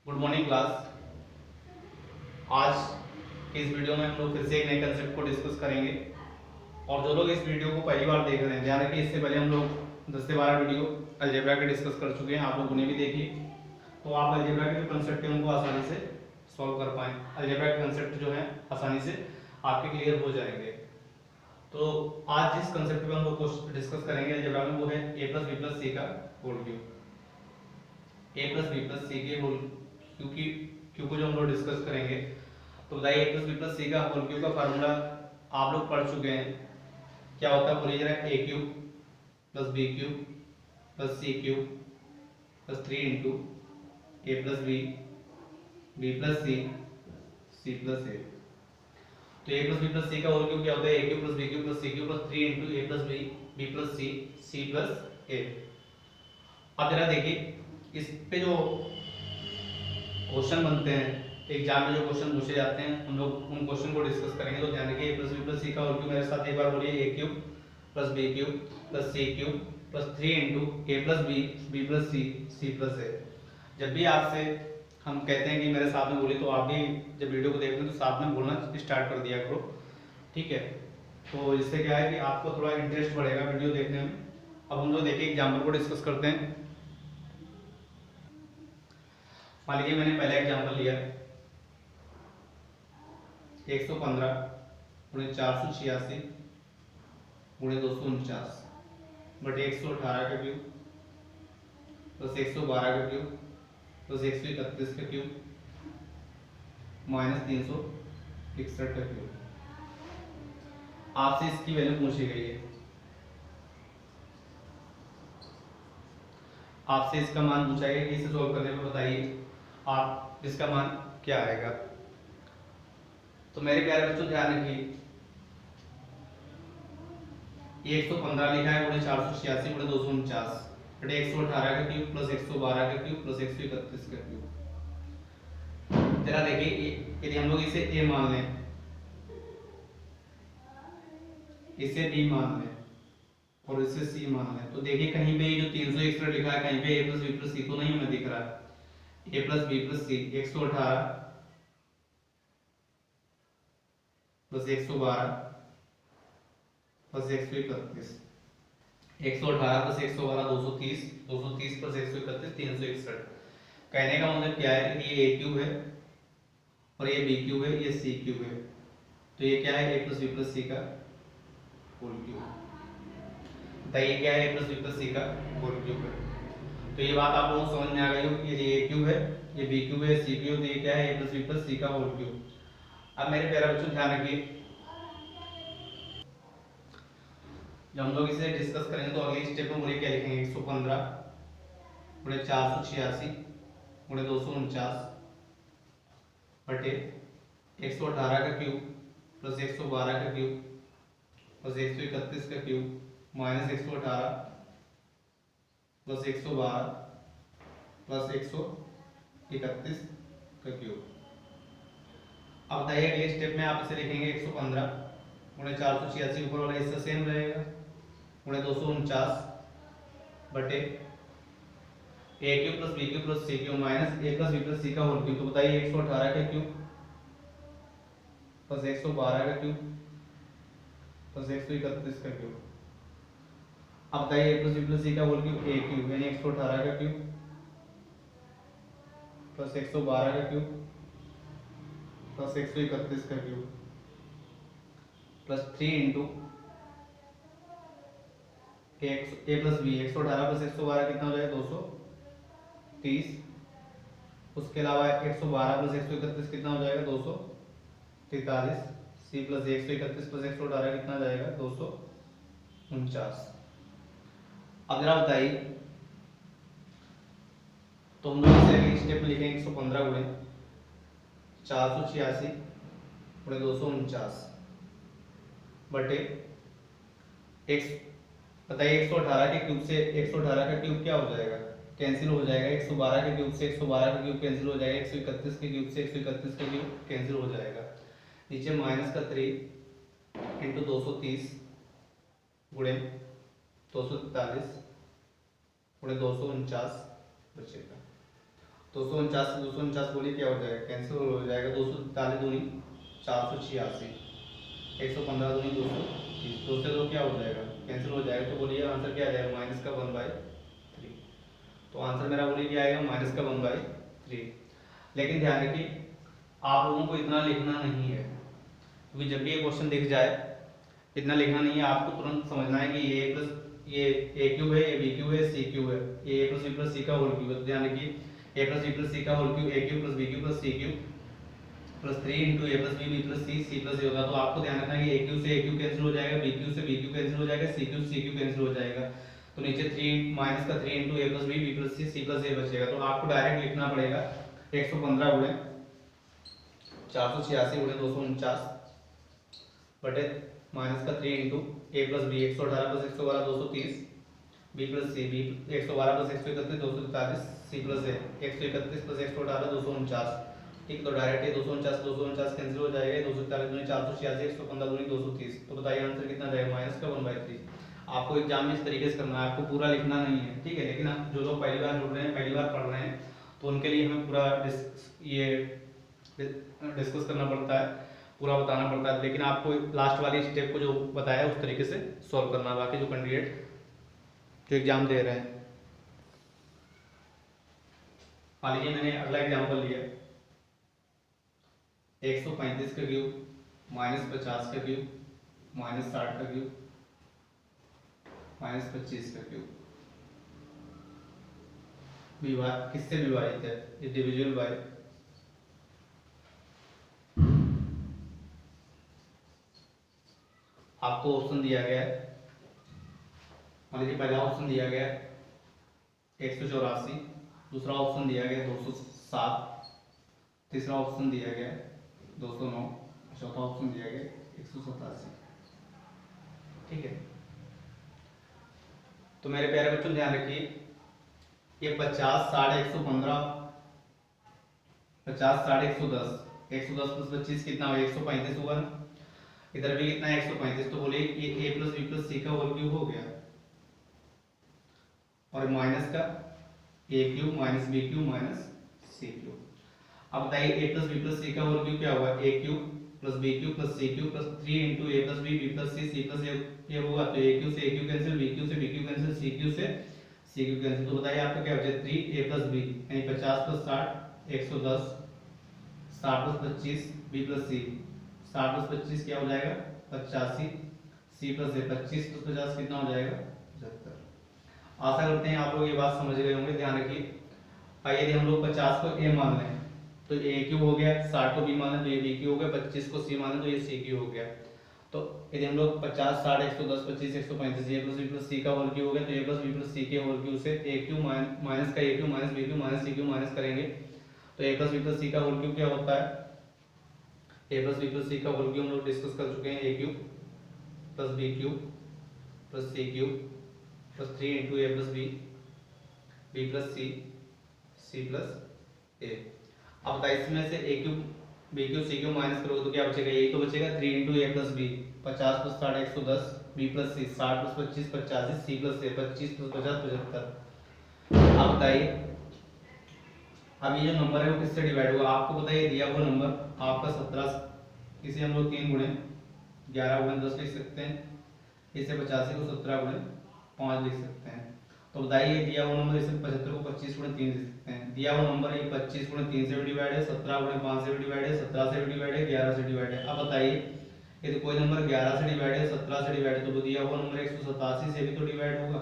Good morning class. आज के इस वीडियो में हम लोग फिर से एक नए कंसेप्ट को डिस्कस करेंगे। और जो लोग इस वीडियो को पहली बार देख रहे हैं, ध्यान रखिए इससे पहले हम लोग 10 से 12 वीडियो अलजेब्रा के डिस्कस कर चुके हैं, आप लोग उन्हें भी देखिए तो आप अलजेब्रा के जो कंसेप्ट है उनको आसानी से सॉल्व कर पाएँ। अलजेब्रा के कंसेप्ट जो है आसानी से आपके क्लियर हो जाएंगे। तो आज जिस कंसेप्ट पे हम लोग डिस्कस करेंगे अलजेब्रा में वो है A plus B plus C का होल क्यूब। ए प्लस बी प्लस सी के होल क्यू को जो हम लोग डिस्कस करेंगे तो बताइए A plus B plus C का होल क्यूब का फार्मूला आप लोग पढ़ चुके हैं। क्या होता है बोलिए जरा। A cube plus B cube plus C cube plus 3 into A plus B plus C plus A. तो A plus B plus C का होल क्यूब क्या होता है। A cube plus B cube plus C cube plus 3 into A plus B plus C plus A. अब जरा देखिए इस पे जो क्वेश्चन बनते हैं एग्जाम में, जो क्वेश्चन पूछे जाते हैं हम लोग उन क्वेश्चन को डिस्कस करेंगे। तो ध्यान रखिए A plus B plus C का होल क्यूब मेरे साथ एक बार बोलिए। A cube plus B cube plus C cube plus 3 into A plus B plus C plus A. जब भी आपसे हम कहते हैं कि मेरे साथ में बोलिए तो आप भी जब वीडियो को देख रहे हैं तो साथ में बोलना स्टार्ट कर दिया करो, ठीक है। तो इससे क्या है कि आपको थोड़ा इंटरेस्ट बढ़ेगा वीडियो देखने में। अब हम लोग देखिए एग्जाम्पल को डिस्कस करते हैं। मान लीजिए मैंने पहला एग्जाम्पल लिया 115 गुणे 486 गुणे 249 बटे 118 का क्यूब प्लस 112 का क्यूब प्लस 131 का क्यूब माइनस 361 का क्यूब। आपसे इसकी वैल्यू पूछी गई है। आपसे इसका मान पूछा गया कि इसे सॉल्व करने पर बताइए आप इसका मान क्या आएगा। तो मेरे प्यारे बच्चों ध्यान रखिए 115 लिखा है गुणे 486 गुणे 249 बटे 118 का क्यूब प्लस 112 का क्यूब प्लस 131 का क्यूब। जरा देखिए यदि हम लोग इसे ए मान लें, इसे बी मान लें और इसे सी मान लें तो देखिए कहीं पे ये जो 361 लिखा है कहीं पे ए प्लस बी प्लस सी तो नहीं हमें दिख रहा है। ए प्लस बी प्लस सी 118 प्लस 112 प्लस 131 118 प्लस 112 230 230 प्लस 131 361। कहने का मतलब क्या है कि ये ए क्यूब है और ये बी क्यूब है, ये सी क्यूब है। तो ये क्या है A plus B plus C का होल क्यूब। बताइए क्या है A plus B plus C का होल क्यूब है। तो ये बात आप लोगों को समझ में आ गई होगी। ये ए क्यूब है, ये बी क्यूब है, सी क्यूब, तो ये क्या है A plus B plus C का होल क्यूब। अब मेरे प्यारे बच्चों ध्यान रखिए जब हम लोग इसे डिस्कस करेंगे तो अगले स्टेप में मुझे क्या लिखेंगे 115 गुणे 486 गुणे 249 बटे 118 का क्यूब प्लस 112 का क्यूब प्लस 131 का क्यूब माइनस 118 प्लस 112 प्लस 131 का क्यूब। अब बताइए अगले स्टेप में आप इसे लिखेंगे 115 गुणे 486 ऊपर वाला हिस्सा सेम रहेगा गुणे 249 बटे A cube plus B cube plus C cube minus A plus B plus C का होल क्यूब। तो बताइए 118 का क्यूब प्लस 112 का क्यूब प्लस 131 का क्यूब। अब बताइए A plus B plus C का होल क्यूब ए क्यूब यानी 118 का क्यूब प्लस 112 का क्यूब प्लस 131 का cube plus 3 into A plus B 118 प्लस 112 कितना हो जाएगा 230। उसके अलावा 112 प्लस 131 कितना हो जाएगा 243। सी प्लस 131 प्लस 118 कितना हो जाएगा 249। अब जरा बताइए तो हम लोग इसे अगले स्टेप में लिखेंगे 115 गुणे 486 गुणे 249 बटे x। बताइए 118 के क्यूब से 118 का क्यूब क्या हो जाएगा कैंसिल हो जाएगा। 112 के क्यूब से 112 का क्यूब कैंसिल हो जाएगा। 131 के क्यूब से 131 का क्यूब कैंसिल हो जाएगा। नीचे माइनस का 3 इंटू 230 गुणे 243 गुणे 249 बचेगा। 249 बोलिए क्या हो जाएगा, कैंसिल हो जाएगा। 243 दूनी 486, 115 दूनी 230, 2 से 2 क्या हो जाएगा, कैंसिल हो जाएगा। तो बोलिए आंसर क्या आ जाएगा, माइनस का 1/3। तो आंसर मेरा बोलिए क्या आएगा, माइनस का 1/3। लेकिन ध्यान रखिए आप लोगों को इतना लिखना नहीं है, क्योंकि जब भी ये क्वेश्चन दिख जाए इतना लिखना नहीं है, आपको तुरंत समझना है कि ये प्लस ये ए क्यूब है, ये बी क्यूब है, सी क्यूब है, ये A plus B plus C का होल क्यूब है। तो ध्यान रखिए A plus B plus C का whole cube A cube plus B cube plus C cube plus 3 into A plus B plus C plus A होगा। तो आपको ध्यान रखना है कि ए क्यूब से ए क्यूब कैंसिल हो जाएगा, बी क्यूब से बी क्यूब कैंसिल हो जाएगा, सी क्यूब से सी क्यूब कैंसिल हो जाएगा। तो नीचे 3 माइनस का 3 into A plus B plus C plus A बचेगा। तो आपको डायरेक्ट लिखना पड़ेगा 115 गुणे 486 गुणे 249 बटे माइनस का 3 इंटू ए प्लस बी 118 प्लस 112 230 B plus C B 112 plus 131 243 C plus A 131 plus 118 249। ठीक, तो डायरेक्ट ये 249 कैंसिल हो जाएगा, 243 दूनी 486 115 दूनी 230। तो बताइए आंसर कितना जाएगा, माइनस का 1/3। आपको एग्जाम में इस तरीके से करना है, आपको पूरा लिखना नहीं है, ठीक है। लेकिन जो लोग पहली बार जुड़ रहे हैं, पहली बार पढ़ रहे हैं, तो उनके लिए हमें पूरा डिस्कस करना पड़ता है, पूरा बताना पड़ता है। लेकिन आपको लास्ट वाली स्टेप को जो बताया उस तरीके से सॉल्व करना है। बाकी जो कैंडिडेट जो एग्जाम दे रहे हैं, मान लीजिए मैंने अगला एग्जाम्पल लिया 135 का क्यूब माइनस 50 का क्यूब माइनस 60 का क्यूब माइनस 25 का क्यूब किससे विभाजित है, ये डिविजिबल बाय आपको ऑप्शन दिया गया है। मान लीजिए पहला ऑप्शन दिया गया है 184, दूसरा ऑप्शन दिया गया 207, तीसरा ऑप्शन दिया गया 209, चौथा ऑप्शन दिया गया 187। ठीक है, तो मेरे प्यारे बच्चों ध्यान रखिए ये 50 60 115 50 60 110 110 प्लस 25 कितना होगा, 135 होगा ना। इधर भी कितना है 135। तो बोले ये A plus B plus C का होल क्यूब हो गया और माइनस का A cube minus B cube minus C cube. अब बताइए A plus B plus C का होल क्यूब क्या होगा, A cube plus B cube plus C cube plus 3 into A plus B plus C plus A होगा। तो A cube से A cube cancel, B cube से B cube cancel, सी cube से सी cube cancel. तो बताइए आपका क्या बचे 3 ए प्लस बी यानी 50 plus 60 110 60 plus 25 B plus C 60 plus 25 क्या हो जाएगा 85 सी प्लस ए 25 प्लस 50 कितना हो जाएगा 75। आशा करते हैं आप लोग ये बात समझ गए होंगे। ध्यान रखिए यदि हम लोग 50 को ए मान लें तो ए क्यूब हो गया, 60 को बी मान लें तो ये बी क्यूब हो गया, 25 को सी मान लें तो ये सी क्यूब हो गया। तो यदि हम लोग 50 60 110 25 135 A plus B plus C का होल क्यूब हो गया, तो A plus B plus C के होल क्यूब से ए क्यूब माइनस का A cube minus B cube minus C cube minus करेंगे तो A plus B plus C का होल क्यूब क्या होता है, A plus B plus C का होल क्यूब हम लोग डिस्कस कर चुके हैं, A cube plus B cube plus C cube plus 3 into A plus B plus C plus A. अब बताइए इसमें से A cube B cube C cube minus करोगे तो क्या बचेगा, यही तो बचेगा 3 into A plus B 50 plus 60 110 B plus C 60 plus 25 85 C plus A 25 plus 50 75। अब बताइए अब ये जो नंबर है वो किससे डिवाइड होगा, आपको बताइए दिया हुआ नंबर आपका 17, इसे हम लोग 3 गुणे 11 गुणे 10 लिख सकते हैं, इसे 85 को 17 गुणे 5 लिख सकते हैं। तो बताइए दिया हुआ नंबर इसे 75 को 25 गुणे 3 लिख सकते हैं। दिया हुआ नंबर ये 25 गुणे 3 से भी डिवाइड है, 17 गुणे 5 से भी डिवाइड है, 17 से भी डिवाइड है, 11 से डिवाइड है। अब बताइए यदि कोई नंबर 11 से डिवाइड है 17 से डिवाइड है तो दिया हुआ नंबर 187 से भी तो डिवाइड होगा।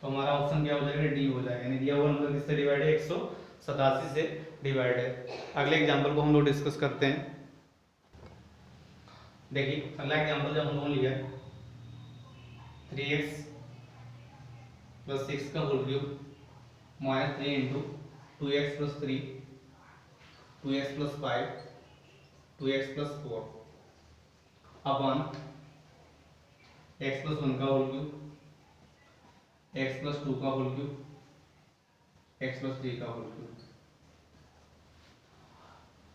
तो हमारा ऑप्शन क्या हो जाएगा, डी हो जाएगा, यानी दिया हुआ नंबर किससे डिवाइड है 187 से डिवाइड है। अगले एग्जांपल को हम लोग डिस्कस करते हैं। देखिए अगला एग्जांपल जब हम लोगों ने लिया 3x प्लस 6 का whole cube minus 3 into 2x plus 3 2x plus 5 2x plus 4 अपन x प्लस 1 का होल क्यूब x प्लस 2 का होल क्यूब x प्लस 3 का होल क्यूब।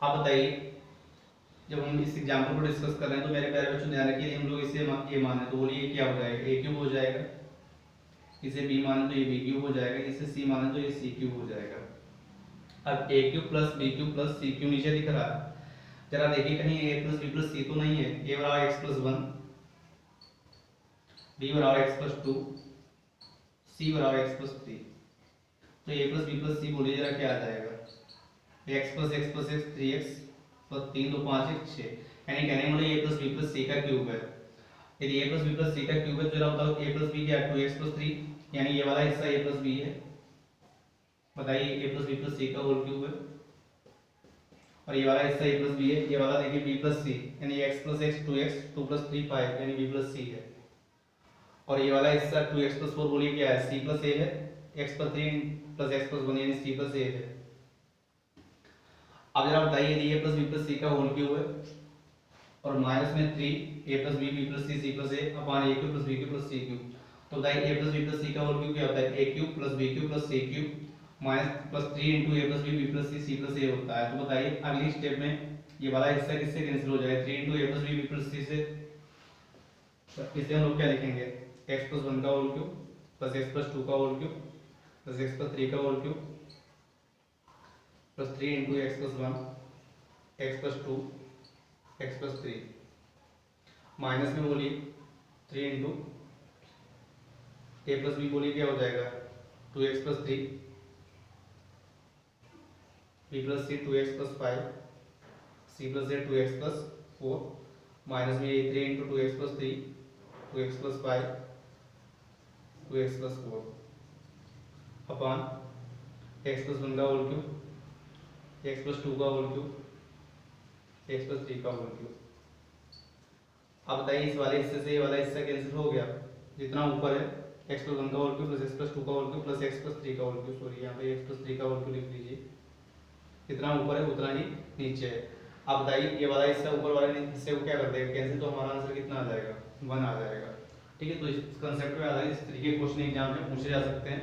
अब बताइए जब हम इस एग्जाम्पल को डिस्कस कर रहे हैं तो मेरे प्यारे बच्चों ध्यान रखिए हम लोग इसे ए माने तो बोलिए क्या हो जाएगा, ए क्यूब हो जाएगा, इसे बी माने तो ये बी क्यूब हो जाएगा, इसे सी माने तो ये सी क्यूब हो जाएगा। अब A cube plus B cube plus C cube नीचे दिख रहा है, जरा देखिए कहीं A plus B plus C तो नहीं है। ए बराबर एक्स प्लस वन, बी बराबर एक्स प्लस टू, सी बराबर एक्स प्लस थ्री। तो A plus B plus C बोलिए जरा क्या आ जाएगा, X plus X plus X 3x plus 3 2 5 1 6, यानी कहने वाले A plus B plus C का क्यूब है। यदि A plus B plus C का क्यूब है तो जरा बताओ ए प्लस बी क्या है, 2x प्लस 3, यानी ये वाला हिस्सा ए प्लस बी है। बताइए A plus B plus C का होल क्यूब है, और ये वाला हिस्सा ए प्लस बी है। ये वाला देखिए बी प्लस सी, यानी x plus x 2x 2 plus 3 5, यानी बी प्लस सी है। और ये वाला हिस्सा 2x प्लस 4 बोलिए क्या है, सी प्लस ए है, x plus 3 plus X plus 1 यानी सी प्लस ए है। अब जरा बताइए यदि A plus B plus C का होल क्यूब है और माइनस में 3 A plus B B plus C C plus A upon A cube plus B cube plus C cube, तो बताइए A plus B plus C का whole cube क्या होता है, A cube plus B cube plus C cube minus plus 3 into A plus B B plus C C plus A होता है। तो बताइए अगली स्टेप में ये वाला हिस्सा किससे कैंसिल हो जाएगा, 3 into A plus B B plus C से। इसे हम लोग क्या लिखेंगे, एक्स प्लस वन का whole cube plus X plus two का whole cube plus X plus three का whole cube plus 3 into X plus one X plus two X plus three, minus में बोलिए 3 इंटू ए प्लस बी बोलिए क्या हो जाएगा, 2x plus 3 B plus C 2x plus 5 C plus A 2x plus 4, minus में ये 3 into 2x plus 3 2x plus 5 2x plus 4 upon X plus one का whole cube X plus two का whole cube X plus three का whole cube. अब बताइए इस वाले हिस्से से ये वाला हिस्सा कैंसिल हो गया, जितना ऊपर है एक्स प्लस वन का whole cube plus X plus two का whole cube plus X plus three का होल क्यूब, सॉरी यहाँ पे एक्स प्लस थ्री का होल क्यूब लिख लीजिए, जितना ऊपर है उतना ही नीचे है। अब बताइए ये वाला हिस्सा ऊपर वाले हिस्से को क्या कर देगा कैंसिल, तो हमारा आंसर कितना आ जाएगा, 1 आ जाएगा। ठीक है, तो इस कंसेप्ट पे आधारित इस तरीके के क्वेश्चन एग्जाम में पूछे जा सकते हैं।